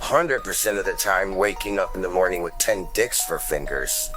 100% of the time waking up in the morning with 10 dicks for fingers.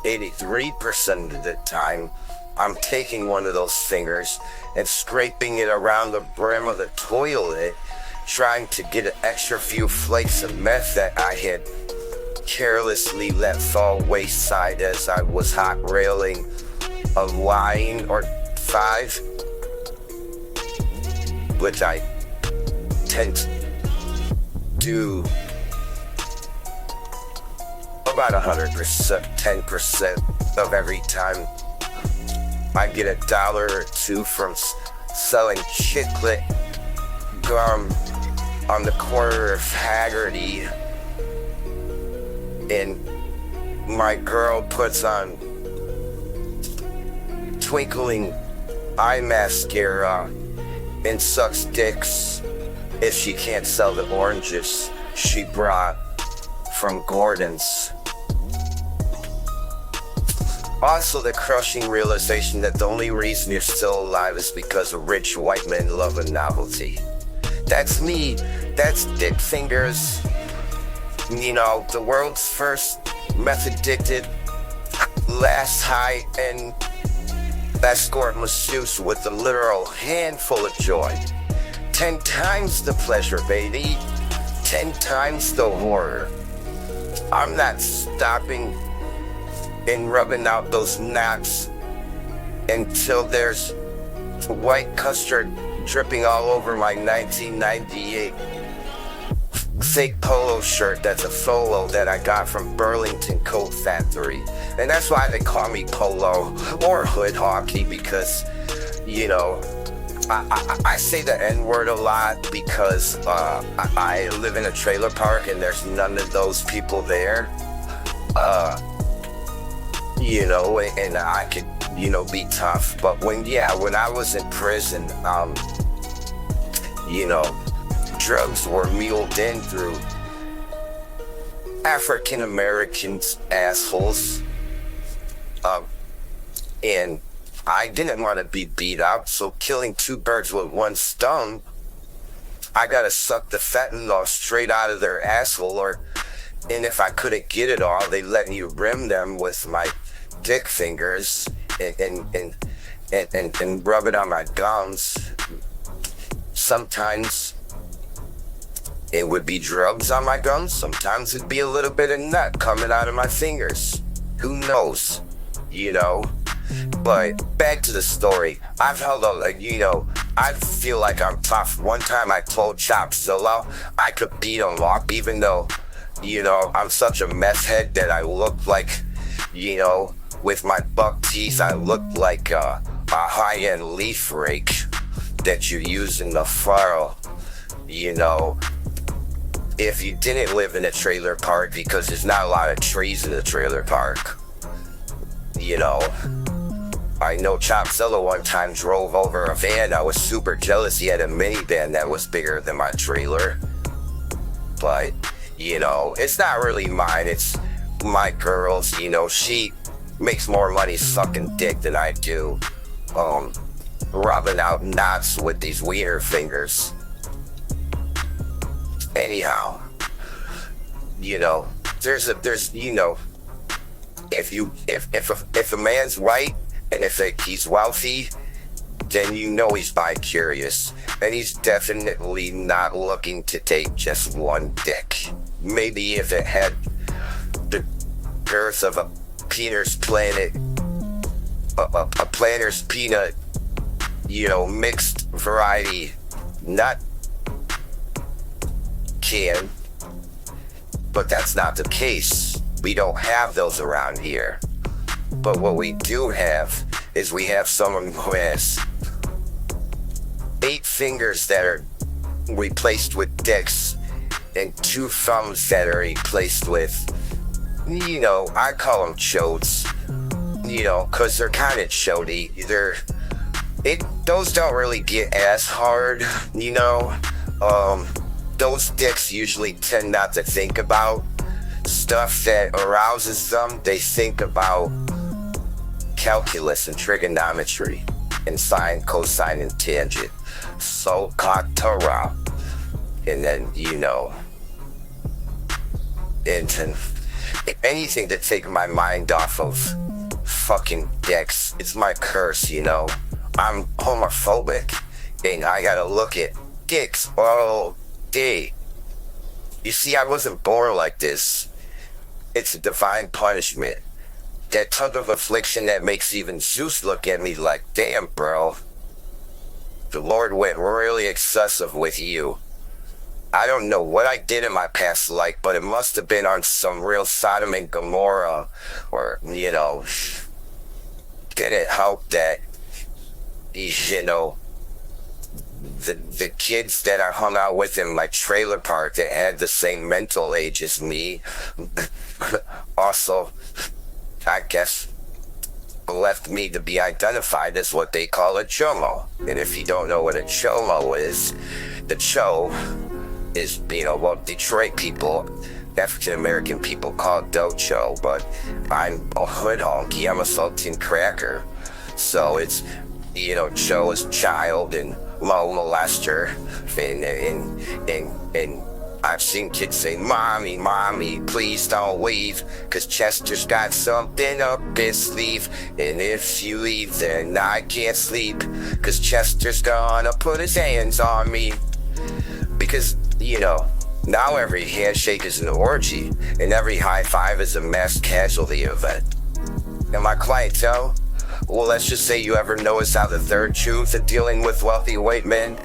83% of the time, I'm taking one of those fingers and scraping it around the brim of the toilet, trying to get an extra few flakes of meth that I had carelessly let fall wayside as I was hot railing a line or 5, which I tend to do about 100%, 10% of every time I get $1 or $2 from selling chiclet gum on the corner of Haggerty, and my girl puts on twinkling eye mascara and sucks dicks if she can't sell the oranges she brought from Gordon's. Also, the crushing realization that the only reason you're still alive is because of rich white men love a novelty. That's me. That's Dick Fingers. You know, the world's first meth-addicted, last high-end escort masseuse with a literal handful of joy. 10 times the pleasure, baby. 10 times the horror. I'm not stopping and rubbing out those knots until there's white custard dripping all over my 1998 fake polo shirt that's a solo that I got from Burlington Coat Factory. And that's why they call me Polo or Hood Hockey, because, you know, I say the N-word a lot because I live in a trailer park and there's none of those people there. You know, and I could, you know, be tough. But when I was in prison, you know, drugs were muled in through African Americans assholes. And I didn't want to be beat up, so killing 2 birds with 1 stone, I gotta suck the fentanyl straight out of their asshole, and if I couldn't get it all, they let me rim them with my dick fingers and rub it on my gums. Sometimes it would be drugs on my gums, sometimes it'd be a little bit of nut coming out of my fingers. Who knows, you know? But back to the story. I've held up, like, you know, I feel like I'm tough. One time I told Chopzilla I could beat him up, even though, you know, I'm such a meth head that I look like, you know, with my buck teeth, I look like a high-end leaf rake that you use in the furrow, you know. If you didn't live in a trailer park, because there's not a lot of trees in the trailer park, you know. I know Chopzilla one time drove over a van. I was super jealous. He had a minivan that was bigger than my trailer. But, you know, it's not really mine. It's my girl's, you know. She makes more money sucking dick than I do. Rubbing out knots with these wiener fingers. Anyhow, you know, there's you know, if a man's white and if he's wealthy, then you know he's bi-curious, and he's definitely not looking to take just one dick. Maybe if it had the girth of a Peter's Planet, a Planter's Peanut, you know, mixed variety nut can, but that's not the case. We don't have those around here. But what we do have is we have someone who has 8 fingers that are replaced with dicks and 2 thumbs that are replaced with, you know, I call them chodes, you know, cause they're kind of chody. Those don't really get as hard, you know. Those dicks usually tend not to think about stuff that arouses them. They think about calculus and trigonometry and sine, cosine, and tangent. So, katara. And then, you know, And anything to take my mind off of fucking dicks. It's my curse, you know. I'm homophobic, and I gotta look at dicks all day. You see, I wasn't born like this. It's a divine punishment. That type of affliction that makes even Zeus look at me like, damn, bro. The Lord went really excessive with you. I don't know what I did in my past life, but it must have been on some real Sodom and Gomorrah, or, you know, didn't help that, you know, the kids that I hung out with in my trailer park that had the same mental age as me, also, I guess, left me to be identified as what they call a chomo. And if you don't know what a chomo is, the cho is, you know, well, Detroit people, African American people call it docho, but I'm a hood honky, I'm a saltine cracker. So it's, you know, cho is child and molester, and I've seen kids say, mommy, please don't leave, cause Chester's got something up his sleeve, and if you leave, then I can't sleep, cause Chester's gonna put his hands on me. Because, you know, now every handshake is an orgy, and every high five is a mass casualty event. And my clientele, well, let's just say you ever notice how the third truth of dealing with wealthy white men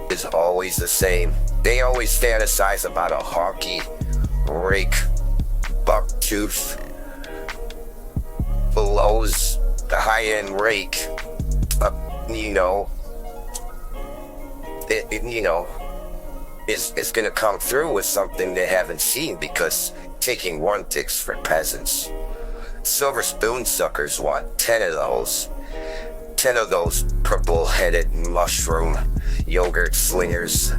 is always the same. They always fantasize about a honky, rake, bucktooth, blows the high-end rake, you know, you know, it's gonna come through with something they haven't seen, because taking one dick's for peasants. Silver spoon suckers want 10 of those. 10 of those purple-headed mushroom yogurt slingers.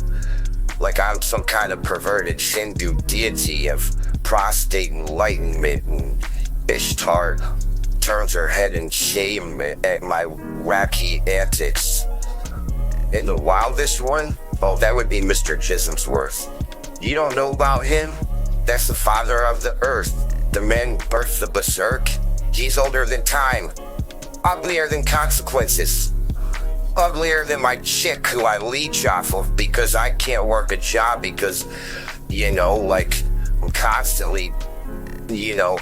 Like I'm some kind of perverted Hindu deity of prostate enlightenment, and Ishtar turns her head in shame at my wacky antics. And the wildest one? Oh, that would be Mr. Chisholmsworth. You don't know about him? That's the father of the earth. The man birthed the berserk. He's older than time. Uglier than consequences. Uglier than my chick who I leech off of because I can't work a job because, you know, like, I'm constantly, you know,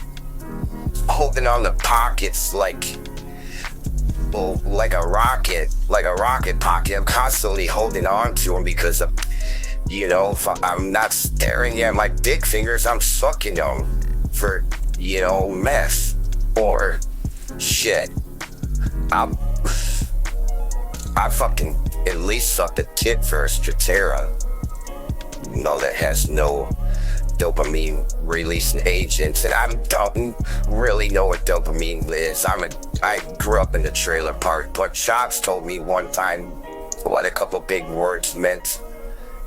holding on the pockets like, well, like a rocket pocket. I'm constantly holding on to them because of, you know, if I'm not staring at my dick fingers, I'm sucking them for, you know, mess or shit. I fucking at least sucked a tit for a Stratera. You know, that has no dopamine releasing agents, and I don't really know what dopamine is. I grew up in the trailer park, but Chops told me one time what a couple big words meant.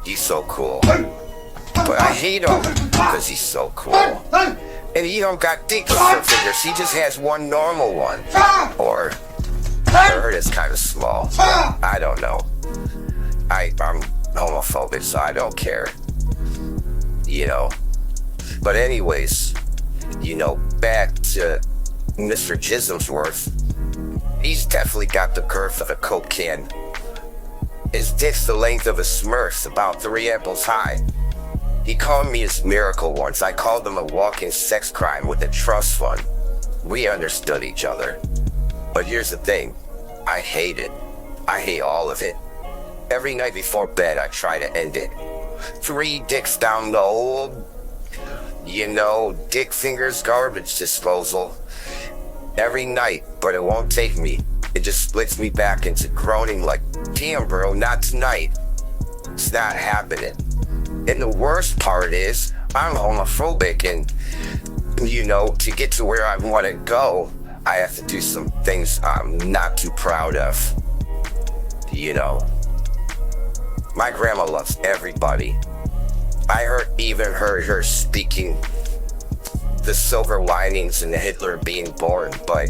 He's so cool. But I hate him because he's so cool. And he don't got dick fingers, he just has one normal one. Or third is kind of small. I don't know. I'm homophobic, so I don't care. You know. But anyways, you know, back to Mr. Chisholmsworth. He's definitely got the girth of a Coke can. His dick's the length of a Smurf, about 3 apples high. He called me his miracle once. I called him a walking sex crime with a trust fund. We understood each other. But here's the thing. I hate it. I hate all of it. Every night before bed, I try to end it. 3 dicks down the old, you know, dick fingers garbage disposal. Every night, but it won't take me. It just splits me back into groaning like, damn bro, not tonight. It's not happening. And the worst part is, I'm homophobic, and, you know, to get to where I want to go, I have to do some things I'm not too proud of. You know, my grandma loves everybody. I even heard her speaking the silver linings in Hitler being born, but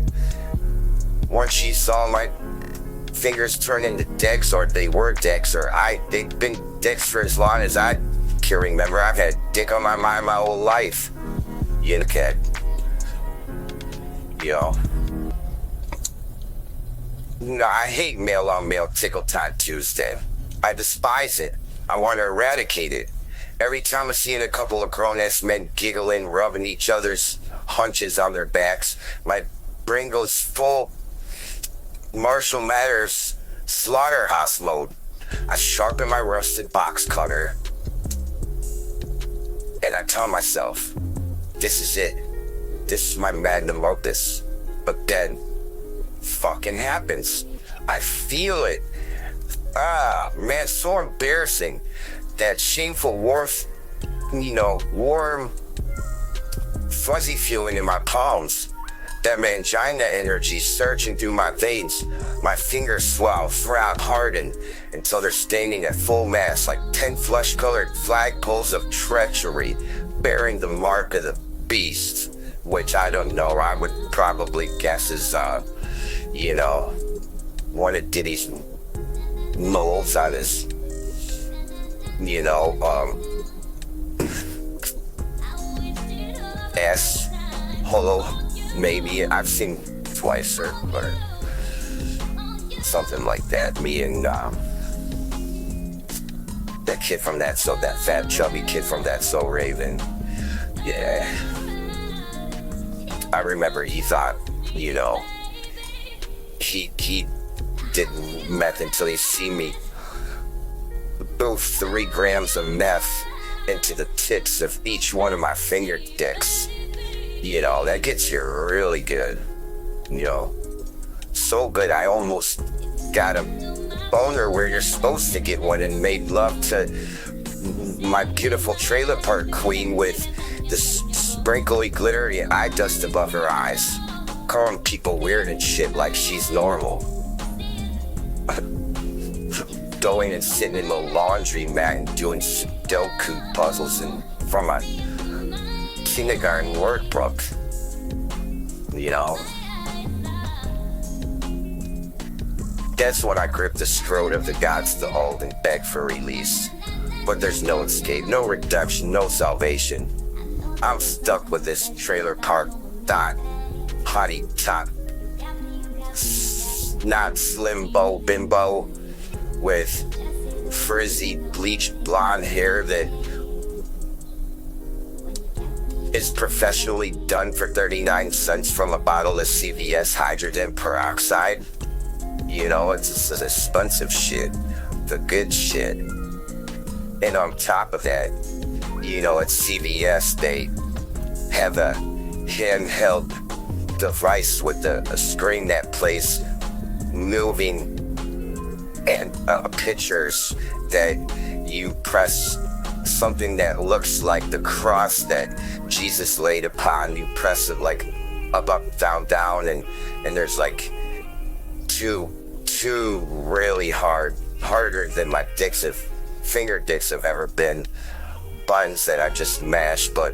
once she saw my fingers turn into dicks, or they were dicks, or they'd been dicks for as long as I can remember. I've had dick on my mind my whole life. You know, kid. Yo. No, I hate male on male Tickle Time Tuesday. I despise it. I want to eradicate it. Every time I see a couple of grown-ass men giggling, rubbing each other's hunches on their backs, my brain goes full Marshall Mathers slaughterhouse mode. I sharpen my rusted box cutter and I tell myself, this is it. This is my magnum opus. But then, fucking happens. I feel it. Ah, man, so embarrassing. That shameful warm, fuzzy feeling in my palms. That mangina energy surging through my veins. My fingers swell, throb harden until they're staining at full mass like 10 flesh-colored flagpoles of treachery, bearing the mark of the beast, which I don't know. I would probably guess is, one of Diddy's moles on his, ass hole. Maybe I've seen twice or something like that. Me and that kid from that fat chubby kid from That So Raven. Yeah, I remember he thought, he didn't meth until he seen me throw 3 grams of meth into the tips of each one of my finger dicks. That gets you really good. So good I almost got a boner where you're supposed to get one and made love to my beautiful trailer park queen with the sprinkly glittery eye dust above her eyes, calling people weird and shit like she's normal. Going and sitting in the laundry mat and doing Sudoku puzzles from a kindergarten workbook. That's when I grip the throat of the gods to hold and beg for release. But there's no escape, no redemption, no salvation. I'm stuck with this trailer park dot, hottie top, not slimbo bimbo with frizzy bleached blonde hair that is professionally done for 39 cents from a bottle of CVS hydrogen peroxide. It's expensive shit, the good shit. And on top of that, at CVS, they have a handheld device with a screen that plays moving and pictures that you press something that looks like the cross that Jesus laid upon. You press it like up, down, and there's like two really harder than my finger dicks have ever been, buttons that I just mashed. But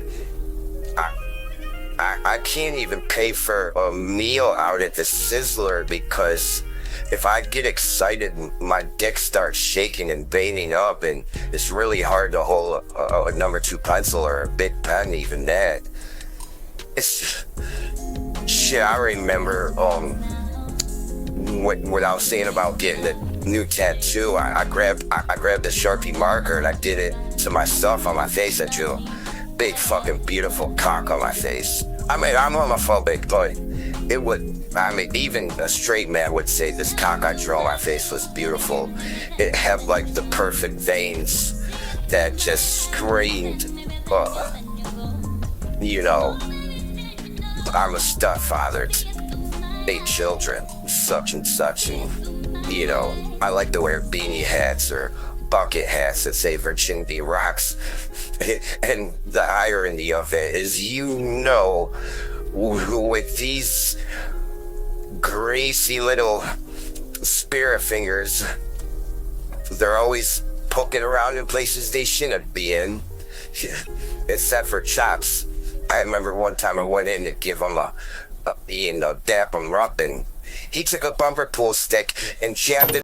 I can't even pay for a meal out at the Sizzler because if I get excited, my dick starts shaking and veining up, and it's really hard to hold a number 2 pencil or a big pen, even that. It's shit. I remember what I was saying about getting a new tattoo. I grabbed a Sharpie marker and I did it to myself on my face. I drew a big fucking beautiful cock on my face. I'm homophobic, but even a straight man would say this cock I drew on my face was beautiful. It had like the perfect veins that just screamed, I'm a stepfather to 8 children, such and such, and I like to wear beanie hats or bucket hats that say virginity rocks. And the irony of it is, with these greasy little spirit fingers, they're always poking around in places they shouldn't be in, except for Chops. I remember one time I went in to give him a dap him up, and he took a bumper pool stick and jammed it